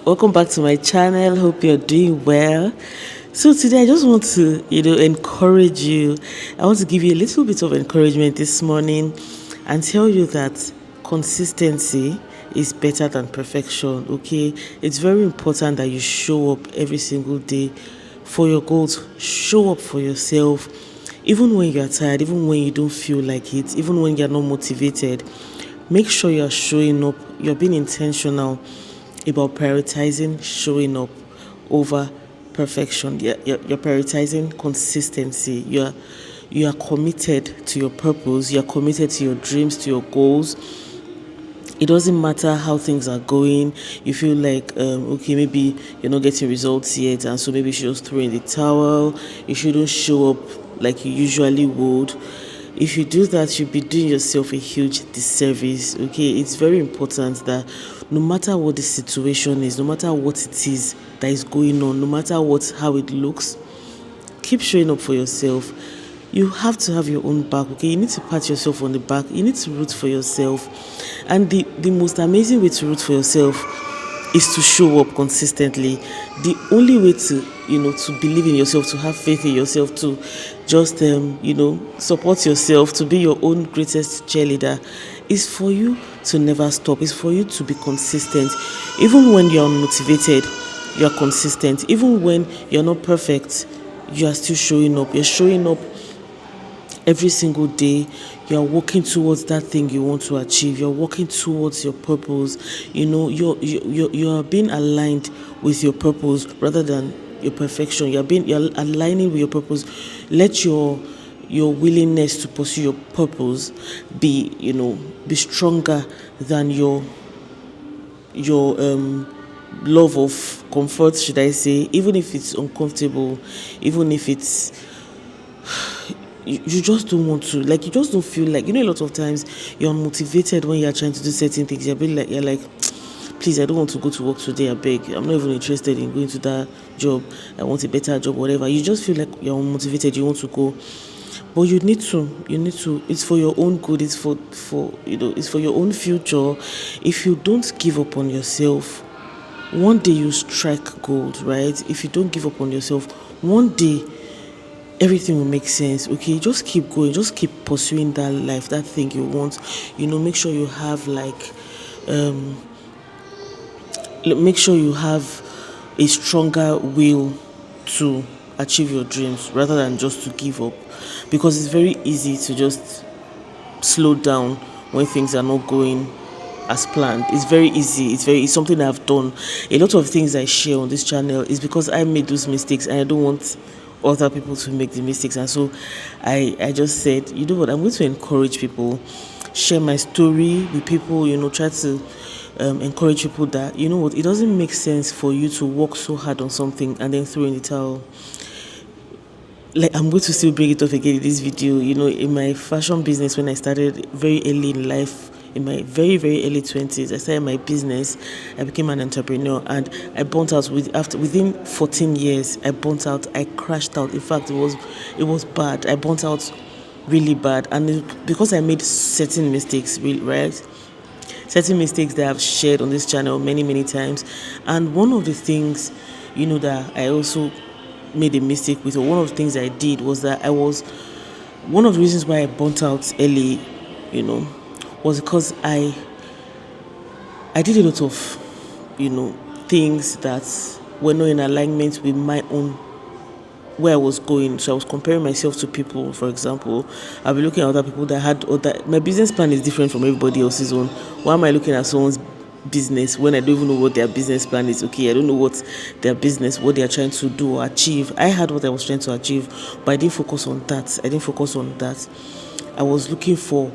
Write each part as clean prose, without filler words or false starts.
Welcome back to my channel. Hope you're doing well. So today I just want to, encourage you. I want to give you a little bit of encouragement this morning and tell you that consistency is better than perfection, okay? It's very important that you show up every single day for your goals. Show up for yourself, even when you're tired, even when you don't feel like it, even when you're not motivated. Make sure you're showing up, you're being intentional about prioritizing showing up over perfection. You're prioritizing consistency. You are committed to your purpose, you're committed to your dreams, to your goals. It doesn't matter how things are going. You feel like okay, maybe you're not getting results yet, and so maybe you should just throw in the towel. You shouldn't show up like you usually would. If you do that, you'll be doing yourself a huge disservice. Okay, it's very important that no matter what the situation is, no matter what it is that is going on, no matter how it looks, keep showing up for yourself. You have to have your own back, okay? You need to pat yourself on the back. You need to root for yourself. And the most amazing way to root for yourself is to show up consistently. The only way to believe in yourself, to have faith in yourself, to just support yourself, to be your own greatest cheerleader, is for you to never stop. Is for you to be consistent. Even when you're unmotivated, you're consistent. Even when you're not perfect, you are still showing up. You're showing up every single day. You're working towards that thing you want to achieve. You're working towards your purpose. You're being aligned with your purpose rather than your perfection. You're aligning with your purpose. Let your willingness to pursue your purpose be stronger than your love of comfort, should I say. Even if it's uncomfortable, even if it's you just don't want to, like, you just don't feel like, a lot of times you're unmotivated when you're trying to do certain things. You're like, please, I don't want to go to work today, I beg. I'm not even interested in going to that job. I want a better job, whatever. You just feel like you're unmotivated, you want to go. But you need to, it's for your own good, it's for it's for your own future. If you don't give up on yourself, one day you strike gold, right? If you don't give up on yourself, one day everything will make sense. Okay, just keep going, just keep pursuing that life, that thing you want. Make sure you have make sure you have a stronger will to achieve your dreams rather than just to give up, because it's very easy to just slow down when things are not going as planned. It's very easy. It's something I've done. A lot of things I share on this channel is because I made those mistakes and I don't want other people to make the mistakes. And so I just said, you know what, I'm going to encourage people, share my story with people, try to encourage people that, you know what, it doesn't make sense for you to work so hard on something and then throw in the towel. Like, I'm going to still bring it up again in this video. In my fashion business, when I started very early in life, in my very, very early 20s, I started my business. I became an entrepreneur, and I burnt out within 14 years. I burnt out. I crashed out. In fact, it was bad. I burnt out really bad, and because I made certain mistakes, right? Certain mistakes that I've shared on this channel many, many times. And one of the things, that I also made a mistake with, or one of the things I did, was that one of the reasons why I burnt out early, was because I did a lot of, things that were not in alignment with my own, where I was going. So I was comparing myself to people. For example, I'll be looking at other people that had my business plan is different from everybody else's own. Why am I looking at someone's business when I don't even know what their business plan is? Okay, I don't know what they are trying to do or achieve. I had what I was trying to achieve, but I didn't focus on that. I was looking for,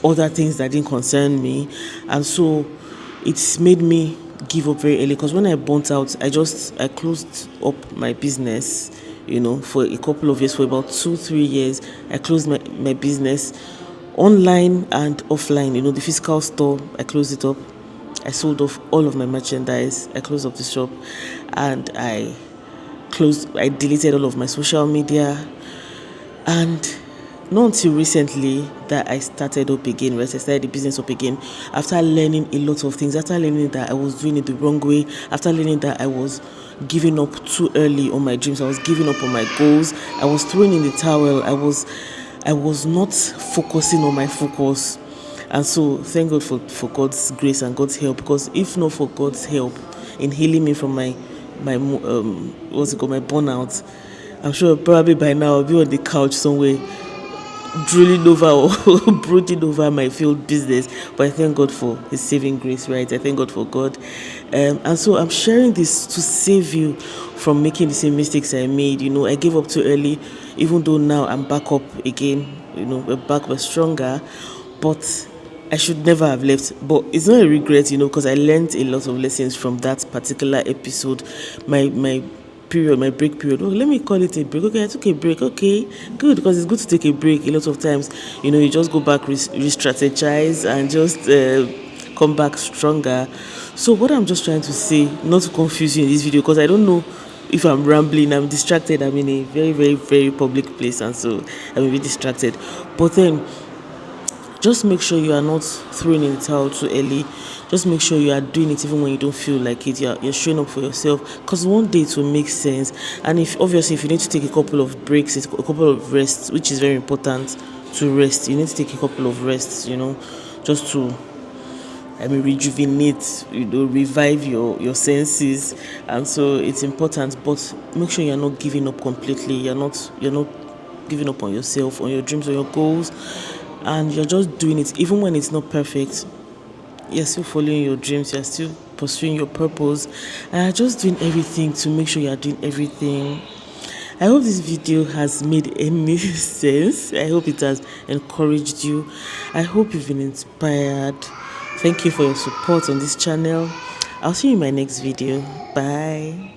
other things that didn't concern me, and so it's made me give up very early. Because when I burnt out, I closed up my business, for a couple of years. For about 2-3 years, I closed my business, online and offline. The physical store, I closed it up. I sold off all of my merchandise. I closed up the shop, and I deleted all of my social media. And not until recently that I started up again, right? I started the business up again after learning a lot of things, after learning that I was doing it the wrong way, after learning that I was giving up too early on my dreams, I was giving up on my goals, I was throwing in the towel, I was not focusing on my focus. And so thank God for God's grace and God's help, because if not for God's help in healing me from my what's it called, my burnout, I'm sure probably by now I'll be on the couch somewhere drooling over or brooding over my failed business. But I thank God for His saving grace, right? I thank God for God. And so I'm sharing this to save you from making the same mistakes I made. I gave up too early, even though now I'm back up again. We're back, we're stronger. But I should never have left. But it's not a regret, because I learned a lot of lessons from that particular episode. My period, my break period. Oh, let me call it a break. Okay, I took a break. Okay, good, because it's good to take a break. A lot of times, you just go back, re-strategize, and just come back stronger. So what I'm just trying to say, not to confuse you in this video, because I don't know if I'm rambling, I'm distracted. I'm in a very, very, very public place, and so I'm a bit distracted. But then just make sure you are not throwing in the towel too early. Just make sure you are doing it even when you don't feel like it. You're showing up for yourself, because one day it will make sense. And if you need to take a couple of breaks, a couple of rests, which is very important to rest. You need to take a couple of rests, just to rejuvenate, revive your senses. And so it's important, but make sure you're not giving up completely. You're not giving up on yourself, on your dreams, on your goals, and you're just doing it even when it's not perfect. You're still following your dreams, you're still pursuing your purpose, and you're just doing everything to make sure you're doing everything. I hope this video has made any sense. I hope it has encouraged you. I hope you've been inspired. Thank you for your support on this channel. I'll see you in my next video. Bye.